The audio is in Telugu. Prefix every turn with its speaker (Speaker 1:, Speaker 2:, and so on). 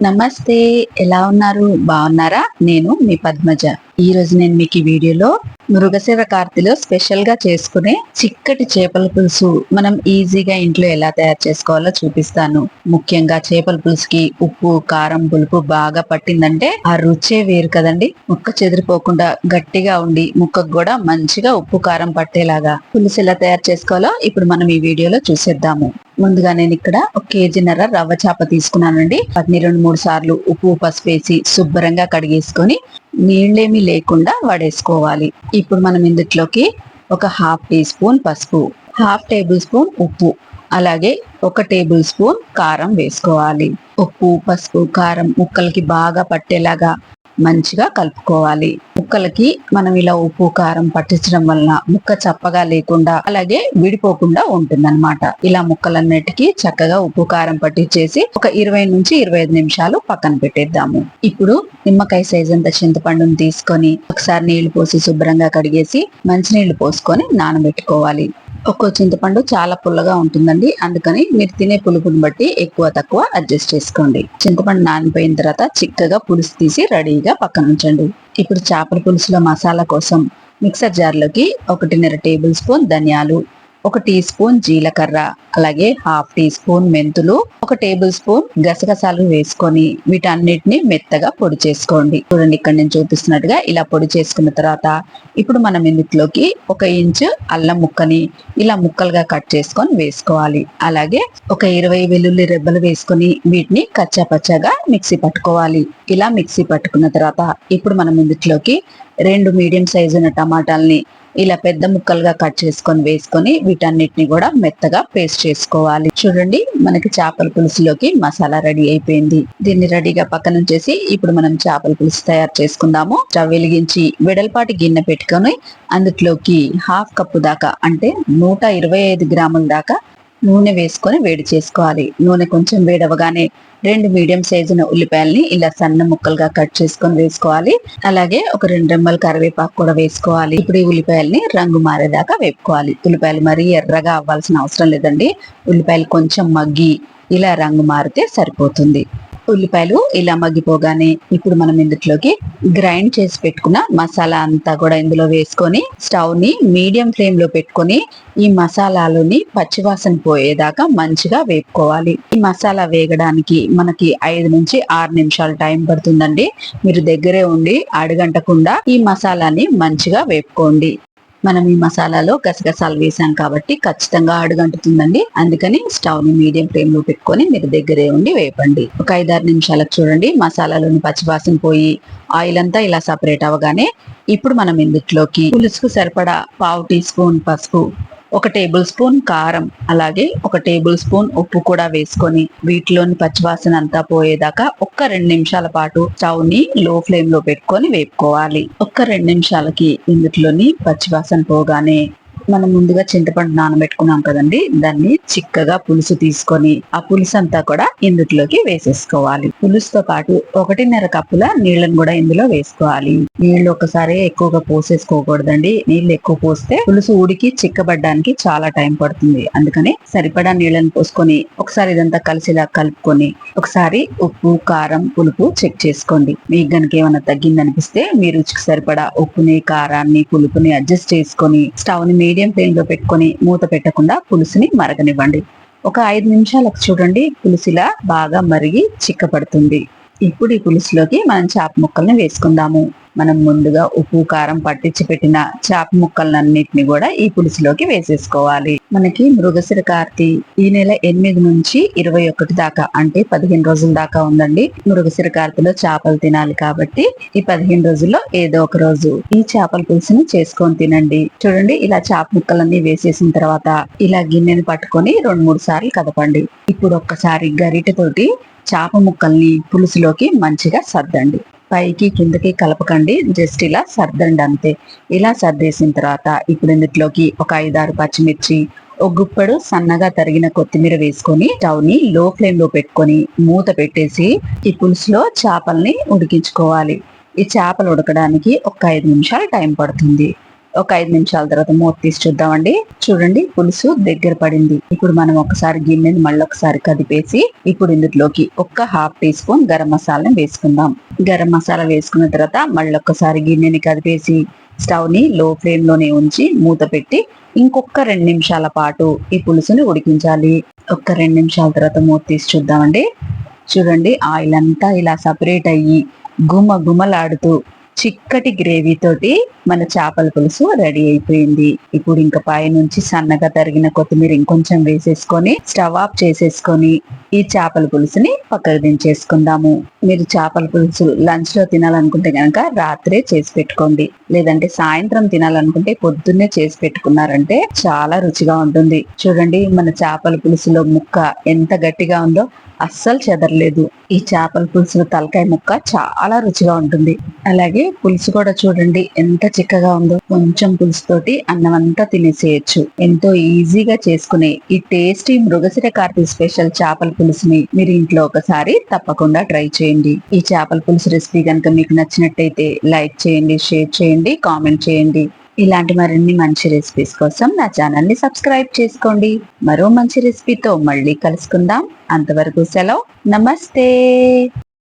Speaker 1: నమస్తే. ఎలా ఉన్నారు? బాగున్నారా? నేను మీ పద్మజ. ఈ రోజు నేను మీకు ఈ వీడియోలో మృగశిర కార్తిలో స్పెషల్ గా చేసుకునే చిక్కటి చేపల పులుసు మనం ఈజీగా ఇంట్లో ఎలా తయారు చేసుకోవాలో చూపిస్తాను. ముఖ్యంగా చేపల పులుసుకి ఉప్పు, కారం, పులుపు బాగా పట్టిందంటే ఆ రుచే వేరు కదండి. ముక్క చెదిరిపోకుండా గట్టిగా ఉండి ముక్కకు కూడా మంచిగా ఉప్పు, కారం పట్టేలాగా పులుసు ఎలా తయారు చేసుకోవాలో ఇప్పుడు మనం ఈ వీడియోలో చూసేద్దాము. ముందుగా నేను ఇక్కడ 1 కేజీన్నర రవ్వ చేప తీసుకున్నానండి. వాటిని 2-3 సార్లు ఉప్పు, పసుపు వేసి శుభ్రంగా కడిగేసుకొని నీళ్ళేమీ లేకుండా వడేసుకోవాలి. ఇప్పుడు మనం ఇందులోకి ఒక 1/2 టీ స్పూన్ పసుపు, 1/2 టేబుల్ స్పూన్ ఉప్పు, అలాగే 1 టేబుల్ స్పూన్ కారం వేసుకోవాలి. ఉప్పు, పసుపు, కారం ముక్కలకి బాగా పట్టేలాగా మంచిగా కలుపుకోవాలి. ముక్కలకి మనం ఇలా ఉప్పు, కారం పట్టించడం వలన ముక్క చప్పగా లేకుండా అలాగే విడిపోకుండా ఉంటుందన్నమాట. ఇలా ముక్కలన్నిటికీ చక్కగా ఉప్పు, కారం పట్టించేసి ఒక 20 నుంచి 25 నిమిషాలు పక్కన పెట్టేద్దాము. ఇప్పుడు నిమ్మకాయ సైజ్ అంత చింతపండుని తీసుకొని ఒకసారి నీళ్లు పోసి శుభ్రంగా కడిగేసి మంచినీళ్లు పోసుకొని నానబెట్టుకోవాలి. ఒక్కో చింతపండు చాలా పుల్లగా ఉంటుందండి, అందుకని మీరు తినే పులుపుని బట్టి ఎక్కువ తక్కువ అడ్జస్ట్ చేసుకోండి. చింతపండు నానిపోయిన తర్వాత చిక్కగా పులుసు తీసి రెడీగా పక్కన ఉంచండి. ఇప్పుడు చేపల పులుసులో మసాలా కోసం మిక్సర్ జార్లోకి 1.5 టేబుల్ స్పూన్ ధనియాలు, 1 టీ స్పూన్ జీలకర్ర, అలాగే 1/2 టీ స్పూన్ మెంతులు, 1 టేబుల్ స్పూన్ గసగసాలు వేసుకొని వీటన్నిటిని మెత్తగా పొడి చేసుకోండి. చూడండి, ఇక్కడ నేను చూపిస్తున్నట్టుగా ఇలా పొడి చేసుకున్న తర్వాత ఇప్పుడు మనం ఇందులోకి 1 ఇంచు అల్లం ముక్కని ఇలా ముక్కలుగా కట్ చేసుకొని వేసుకోవాలి. అలాగే ఒక 20 వెల్లుల్లి రెబ్బలు వేసుకొని వీటిని కచ్చాపచ్చాగా మిక్సీ పట్టుకోవాలి. ఇలా మిక్సీ పట్టుకున్న తర్వాత ఇప్పుడు మనం ఇందులోకి 2 మీడియం సైజు ఉన్న టమాటాలని ఇలా పెద్ద ముక్కలుగా కట్ చేసుకొని వేసుకొని వీటన్నిటిని కూడా మెత్తగా పేస్ట్ చేసుకోవాలి. చూడండి, మనకి చేపల పులుసులోకి మసాలా రెడీ అయిపోయింది. దీన్ని రెడీగా పక్కన ఉంచేసి ఇప్పుడు మనం చేపల పులుసు తయారు చేసుకుందాము. స్టవ్ వెలిగించి వెడల్పాటి గిన్నె పెట్టుకొని అందులోకి 1/2 కప్పు దాకా అంటే 125 గ్రాముల దాకా నూనె వేసుకొని వేడి చేసుకోవాలి. నూనె కొంచెం వేడవగానే 2 మీడియం సైజున ఉల్లిపాయల్ని ఇలా సన్న ముక్కలుగా కట్ చేసుకొని వేసుకోవాలి. అలాగే ఒక 2 రెమ్మల కరివేపాకు కూడా వేసుకోవాలి. ఇప్పుడు ఈ ఉల్లిపాయల్ని రంగు మారేదాకా వేపుకోవాలి. ఉల్లిపాయలు మరీ ఎర్రగా అవ్వాల్సిన అవసరం లేదండి. ఉల్లిపాయలు కొంచెం మగ్గి ఇలా రంగు మారితే సరిపోతుంది. ఉల్లిపాయలు ఇలా మగ్గిపోగానే ఇప్పుడు మనం ఇందులోకి గ్రైండ్ చేసి పెట్టుకున్న మసాలా అంతా కూడా ఇందులో వేసుకొని స్టవ్ ని మీడియం ఫ్లేమ్ లో పెట్టుకొని ఈ మసాలాలోని పచ్చివాసన పోయేదాకా మంచిగా వేపుకోవాలి. ఈ మసాలా వేగడానికి మనకి 5 నుంచి 6 నిమిషాలు టైం పడుతుందండి. మీరు దగ్గరే ఉండి అడుగంటకుండా ఈ మసాలాని మంచిగా వేపుకోండి. మనం ఈ మసాలాలో గసగసాలు వేసాం కాబట్టి ఖచ్చితంగా అడుగంటుతుందండి. అందుకని స్టవ్ ని మీడియం ఫ్లేమ్ లో పెట్టుకొని మీరు దగ్గరే ఉండి వేపండి. ఒక 5-6 నిమిషాలకు చూడండి మసాలాలోని పచ్చివాసన పోయి ఆయిల్ అంతా ఇలా సపరేట్ అవగానే ఇప్పుడు మనం ఇందులోకి పులుసుకు సరిపడా 1/2 టీ స్పూన్ పసుపు, 1 టేబుల్ స్పూన్ కారం, అలాగే 1 టేబుల్ స్పూన్ ఉప్పు కూడా వేసుకొని వీటిలోని పచ్చివాసన అంతా పోయేదాకా ఒక్క 2 నిమిషాల పాటు స్టవ్ ని లో ఫ్లేమ్ లో పెట్టుకొని వేపుకోవాలి. ఒక్క 2 నిమిషాలకి ఇందులోని పచ్చివాసన పోగానే మనం ముందుగా చింతపండు నానబెట్టుకున్నాం కదండి, దాన్ని చిక్కగా పులుసు తీసుకొని ఆ పులుసు అంతా కూడా ఇందులోకి వేసేసుకోవాలి. పులుసుతో పాటు 1.5 కప్పుల నీళ్ళను కూడా ఇందులో వేసుకోవాలి. నీళ్లు ఒకసారి ఎక్కువగా పోసేసుకోకూడదండి. నీళ్లు ఎక్కువ పోస్తే పులుసు ఉడికి చిక్కబడ్డానికి చాలా టైం పడుతుంది. అందుకని సరిపడా నీళ్ళని పోసుకొని ఒకసారి ఇదంతా కలిసిలా కలుపుకొని ఒకసారి ఉప్పు, కారం, పులుపు చెక్ చేసుకోండి. మీకు గనుక ఏమైనా తగ్గిందనిపిస్తే మీ రుచికి సరిపడా ఉప్పుని, కారాన్ని, పులుపుని అడ్జస్ట్ చేసుకొని స్టవ్ ని మీడియం ఫ్లేమ్ లో పెట్టుకొని మూత పెట్టకుండా పులుసుని మరగనివ్వండి. ఒక 5 నిమిషాలకు చూడండి పులుసులా బాగా మరిగి చిక్కపడుతుంది. ఇప్పుడు ఈ పులుసులోకి మనం చేప ముక్కల్ని వేసుకుందాము. మనం ముందుగా ఉప్పు, కారం పట్టించి పెట్టిన చేప ముక్కలన్నిటిని కూడా ఈ పులుసులోకి వేసేసుకోవాలి. మనకి మృగశిర కార్తి ఈ నెల 8 నుంచి 21 దాకా అంటే 15 రోజుల దాకా ఉందండి. మృగశిర కార్తిలో చేపలు తినాలి కాబట్టి ఈ 15 రోజుల్లో ఏదో ఒక రోజు ఈ చేపల పులుసుని చేసుకొని తినండి. చూడండి, ఇలా చేప ముక్కలన్నీ వేసేసిన తర్వాత ఇలా గిన్నెని పట్టుకొని 2-3 సార్లు కదపండి. ఇప్పుడు ఒక్కసారి గరిటెతోటి చేప ముక్కల్ని పులుసులోకి మంచిగా సర్దండి. పైకి కిందకి కలపకండి, జస్ట్ ఇలా సర్దండి అంతే. ఇలా సర్దేసిన తర్వాత ఇప్పుడు ఇందులోకి ఒక 5-6 పచ్చిమిర్చి, ఒక గుప్పెడు సన్నగా తరిగిన కొత్తిమీర వేసుకొని స్టవ్ ని లో ఫ్లేమ్ లో పెట్టుకొని మూత పెట్టేసి ఈ పులుసులో చేపల్ని ఉడికించుకోవాలి. ఈ చేపలు ఉడకడానికి ఒక 5 నిమిషాలు టైం పడుతుంది. ఒక 5 నిమిషాల తర్వాత మూత తీసి చూద్దామండి. చూడండి పులుసు దగ్గర పడింది. ఇప్పుడు మనం ఒకసారి గిన్నెని మళ్ళొకసారి కదిపేసి ఇప్పుడు ఇందులోకి ఒక హాఫ్ టీ స్పూన్ గరం మసాలాని వేసుకుందాం. గరం మసాలా వేసుకున్న తర్వాత మళ్ళొకసారి గిన్నెని కదిపేసి స్టవ్ ని లో ఫ్లేమ్ లోనే ఉంచి మూత పెట్టి ఇంకొక 2 నిమిషాల పాటు ఈ పులుసుని ఉడికించాలి. ఒక 2 నిమిషాల తర్వాత మూత తీసి చూద్దామండి. చూడండి ఆయిల్ అంతా ఇలా సపరేట్ అయ్యి గుమగుమలాడుతూ చిక్కటి గ్రేవీ తోటి మన చేపల పులుసు రెడీ అయిపోయింది. ఇప్పుడు ఇంకా పైనుంచి సన్నగా తరిగిన కొత్తిమీర ఇంకొంచెం వేసేసుకొని స్టవ్ ఆఫ్ చేసేసుకొని ఈ చేపల పులుసుని పక్కకు దించేసుకుందాము. మీరు చేపల పులుసు లంచ్ లో తినాలనుకుంటే గనక రాత్రే చేసి పెట్టుకోండి. లేదంటే సాయంత్రం తినాలనుకుంటే పొద్దున్నే చేసి పెట్టుకున్నారంటే చాలా రుచిగా ఉంటుంది. చూడండి మన చేపల పులుసులో ముక్క ఎంత గట్టిగా ఉందో అస్సలు చెదరలేదు. ఈ చేపల పులుసులో తలకాయ ముక్క చాలా రుచిగా ఉంటుంది. అలాగే పులుసు కూడా చూడండి ఎంత చిక్కగా ఉందో. కొంచెం పులుసు తోటి అన్నం అంతా తినేసేయచ్చు. ఎంతో ఈజీగా చేసుకునే ఈ టేస్టీ మృగశిర కార్తీ స్పెషల్ చేపల పులుసుని మీరు ఇంట్లో ఒకసారి తప్పకుండా ట్రై చేయండి. ఈ చేపల పులుసు రెసిపీ కనుక మీకు నచ్చినట్టయితే లైక్ చేయండి, షేర్ చేయండి, కామెంట్ చేయండి. ఇలాంటి మరిన్ని మంచి రెసిపీస్ కోసం నా ఛానల్ ని సబ్స్క్రైబ్ చేసుకోండి. మరో మంచి రెసిపీతో మళ్ళీ కలుసుకుందాం. అంతవరకు సెలవు. నమస్తే.